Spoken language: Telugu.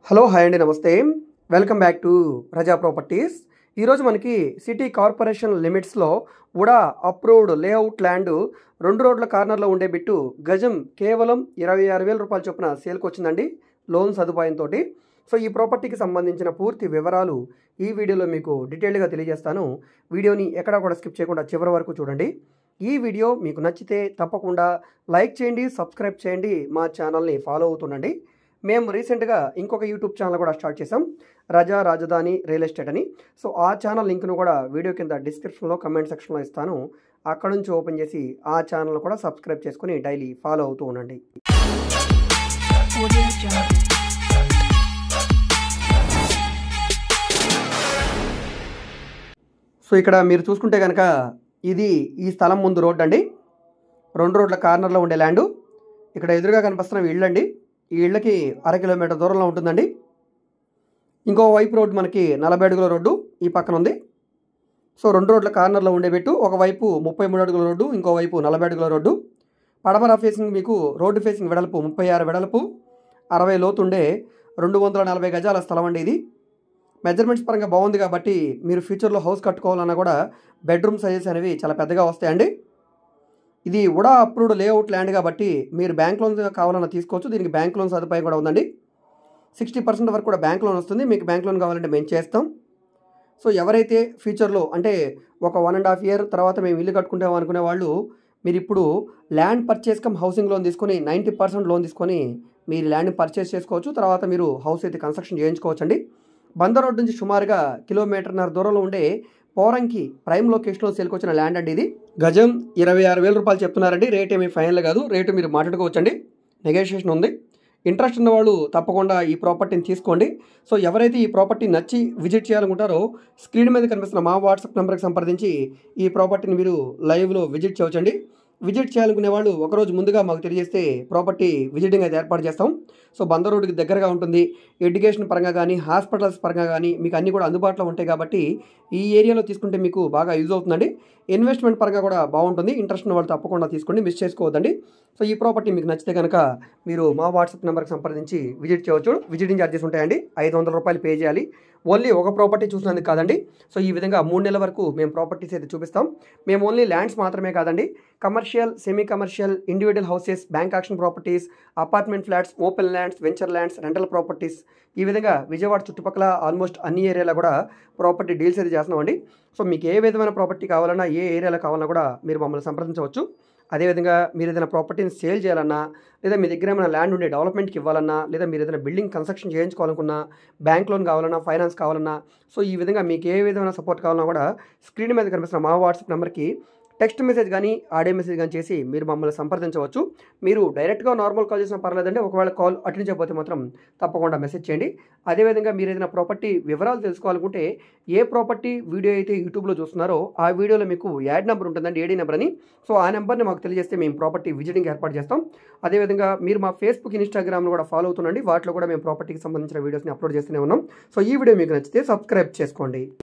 హలో హాయ్ అండి, నమస్తే. వెల్కమ్ బ్యాక్ టు ప్రజా ప్రాపర్టీస్. ఈరోజు మనకి సిటీ కార్పొరేషన్ లిమిట్స్లో ఉడా అప్రూవ్డ్ లేఅవుట్ ల్యాండ్ 2 రోడ్ల కార్నర్లో ఉండే బిట్టు గజం కేవలం 26,000 రూపాయల చొప్పున సేల్కి వచ్చిందండి, లోన్ సదుపాయంతో. సో ఈ ప్రాపర్టీకి సంబంధించిన పూర్తి వివరాలు ఈ వీడియోలో మీకు డీటెయిల్గా తెలియజేస్తాను. వీడియోని ఎక్కడా కూడా స్కిప్ చేయకుండా చివరి వరకు చూడండి. ఈ వీడియో మీకు నచ్చితే తప్పకుండా లైక్ చేయండి, సబ్స్క్రైబ్ చేయండి, మా ఛానల్ని ఫాలో అవుతుండండి. మేము రీసెంట్గా ఇంకొక యూట్యూబ్ ఛానల్ కూడా స్టార్ట్ చేసాం, రజా రాజధాని రియల్ ఎస్టేట్ అని. సో ఆ ఛానల్ లింక్ను కూడా వీడియో కింద డిస్క్రిప్షన్లో కమెంట్ సెక్షన్లో ఇస్తాను. అక్కడ నుంచి ఓపెన్ చేసి ఆ ఛానల్ కూడా సబ్స్క్రైబ్ చేసుకుని డైలీ ఫాలో అవుతూ ఉండండి. సో ఇక్కడ మీరు చూసుకుంటే కనుక ఇది ఈ స్థలం ముందు రోడ్ అండి, 2 రోడ్ల కార్నర్లో ఉండే ల్యాండు. ఇక్కడ ఎదురుగా కనిపిస్తున్న ఇళ్ళు అండి, ఈ ఇళ్ళకి 1/2 కిలోమీటర్ దూరంలో ఉంటుందండి. ఇంకో వైపు రోడ్డు మనకి 40 అడుగుల రోడ్డు ఈ పక్కన ఉంది. సో 2 రోడ్ల కార్నర్లో ఉండేబెట్టు ఒకవైపు 33 అడుగుల రోడ్డు, ఇంకో వైపు 40 అడుగుల రోడ్డు. పడమర ఫేసింగ్ మీకు రోడ్డు ఫేసింగ్ వెడల్పు 36 వెడల్పు, 60 లోతు ఉండే 240 గజాల స్థలం అండి ఇది. మెజర్మెంట్స్ పరంగా బాగుంది కాబట్టి మీరు ఫ్యూచర్లో హౌస్ కట్టుకోవాలన్నా కూడా బెడ్రూమ్ సైజెస్ అనేవి చాలా పెద్దగా వస్తాయండి. ఇది ఉడా అప్రూవ్డ్ లేఅవుట్ ల్యాండ్ కాబట్టి మీరు బ్యాంక్ లోన్ కావాలన్నా తీసుకోవచ్చు. దీనికి బ్యాంక్ లోన్ సదుపాయం కూడా ఉందండి. 60% వరకు కూడా బ్యాంక్ లోన్ వస్తుంది. మీకు బ్యాంక్ లోన్ కావాలంటే మేము చేస్తాం. సో ఎవరైతే ఫ్యూచర్లో అంటే ఒక 1.5 ఇయర్ తర్వాత మేము ఇల్లు కట్టుకుంటాం అనుకునే వాళ్ళు మీరు ఇప్పుడు land purchase come housing loan తీసుకొని 90% లోన్ తీసుకొని మీరు ల్యాండ్ పర్చేస్ చేసుకోవచ్చు. తర్వాత మీరు హౌస్ అయితే కన్స్ట్రక్షన్ చేయించుకోవచ్చు అండి. బందర్ రోడ్ నుంచి సుమారుగా 1.5 కిలోమీటర్ దూరంలో ఉండే పోరంకి ప్రైమ్ లొకేషన్లో సేల్కి వచ్చిన ల్యాండ్ అండి ఇది. గజం 26,000 రూపాయలు చెప్తున్నారండి. రేట్ ఏమీ ఫైనల్ కాదు, రేటు మీరు మాట్లాడుకోవచ్చండి, నెగోషియేషన్ ఉంది. ఇంట్రెస్ట్ ఉన్న వాళ్ళు తప్పకుండా ఈ ప్రాపర్టీని తీసుకోండి. సో ఎవరైతే ఈ ప్రాపర్టీ నచ్చి విజిట్ చేయాలనుకుంటారో స్క్రీన్ మీద కనిపిస్తున్న మా వాట్సాప్ నెంబర్కి సంప్రదించి ఈ ప్రాపర్టీని మీరు లైవ్లో విజిట్ చేయవచ్చండి. విజిట్ చేయాలనుకునే వాళ్ళు ఒకరోజు ముందుగా మాకు తెలియజేస్తే ప్రాపర్టీ విజిటింగ్ అయితే ఏర్పాటు చేస్తాం. సో బందర్ రోడ్డుకి దగ్గరగా ఉంటుంది. ఎడ్యుకేషన్ పరంగా కానీ హాస్పిటల్స్ పరంగా కానీ మీకు అన్నీ కూడా అందుబాటులో ఉంటాయి కాబట్టి ఈ ఏరియాలో తీసుకుంటే మీకు బాగా యూజ్ అవుతుందండి. ఇన్వెస్ట్మెంట్ పరంగా కూడా బాగుంటుంది. ఇంట్రెస్ట్ ఉన్న వాళ్ళు తప్పకుండా తీసుకోండి, మిస్ చేసుకోవద్దండి. సో ఈ ప్రాపర్టీ మీకు నచ్చితే కనుక మీరు మా వాట్సాప్ నెంబర్కి సంప్రదించి విజిట్ చేయవచ్చు. విజిటింగ్ ఛార్జెస్ ఉంటాయండి, 500 రూపాయలు పే చేయాలి. ఓన్లీ ఒక ప్రాపర్టీ చూసినందుకు కాదండి. సో ఈ విధంగా 3 నెలల వరకు మేము ప్రాపర్టీస్ అయితే చూపిస్తాం. మేము ఓన్లీ ల్యాండ్స్ మాత్రమే కాదండి, commercial, semi commercial, individual houses, bank action properties, apartment flats, open lands, venture lands, rental properties, ఈ విధంగా విజయవాడ చుట్టుపక్కల ఆల్మోస్ట్ అన్ని ఏరియాలో కూడా ప్రాపర్టీ డీల్స్ అయితే చేస్తున్నామండి. సో మీకు ఏ విధమైన ప్రాపర్టీ కావాలన్నా, ఏ ఏరియాలో కావాలన్నా కూడా మీరు మమ్మల్ని సంప్రదించవచ్చు. అదేవిధంగా మీరు ఏదైనా ప్రాపర్టీని సేల్ చేయాలన్నా, లేదా మీ దగ్గర ఏమైనా ల్యాండ్ ఉండే డెవలప్మెంట్కి ఇవ్వాలన్నా, లేదా మీరు ఏదైనా బిల్డింగ్ కన్స్ట్రక్షన్ చేయించుకోవాలనుకున్నా, బ్యాంక్ లోన్ కావాలన్నా, ఫైనాన్స్ కావాలన్నా, సో ఈ విధంగా మీకు ఏ విధమైన సపోర్ట్ కావాలన్నా కూడా స్క్రీన్ మీద కనిపిస్తున్న మా వాట్సాప్ నెంబర్కి టెక్స్ట్ మెసేజ్ కానీ ఆడియో మెసేజ్ కానీ చేసి మీరు మమ్మల్ని సంప్రదించవచ్చు. మీరు డైరెక్ట్గా నార్మల్ కాల్ చేసినా పర్లేదండి, ఒకవేళ కాల్ అటెండ్ చేయకపోతే మాత్రం తప్పకుండా మెసేజ్ చేయండి. అదేవిధంగా మీరు ఏదైనా ప్రాపర్టీ వివరాలు తెలుసుకోవాలనుకుంటే ఏ ప్రాపర్టీ వీడియో అయితే యూట్యూబ్లో చూస్తున్నారో ఆ వీడియోలో మీకు యాడ్ నెంబర్ ఉంటుందండి, ఏడీ నెంబర్ అని. సో ఆ నెంబర్ని మాకు తెలియజేస్తే మేము ప్రాపర్టీ విజిటింగ్ ఏర్పాటు చేస్తాం. అదేవిధంగా మీరు మా ఫేస్బుక్, ఇన్స్టాగ్రామ్లో కూడా ఫాలో అవుతుండండి. వాటిలో కూడా మేము ప్రాపర్టీకి సంబంధించిన వీడియోస్ని అప్లోడ్ చేస్తూనే ఉన్నాం. సో ఈ వీడియో మీకు నచ్చితే సబ్స్క్రైబ్ చేసుకోండి.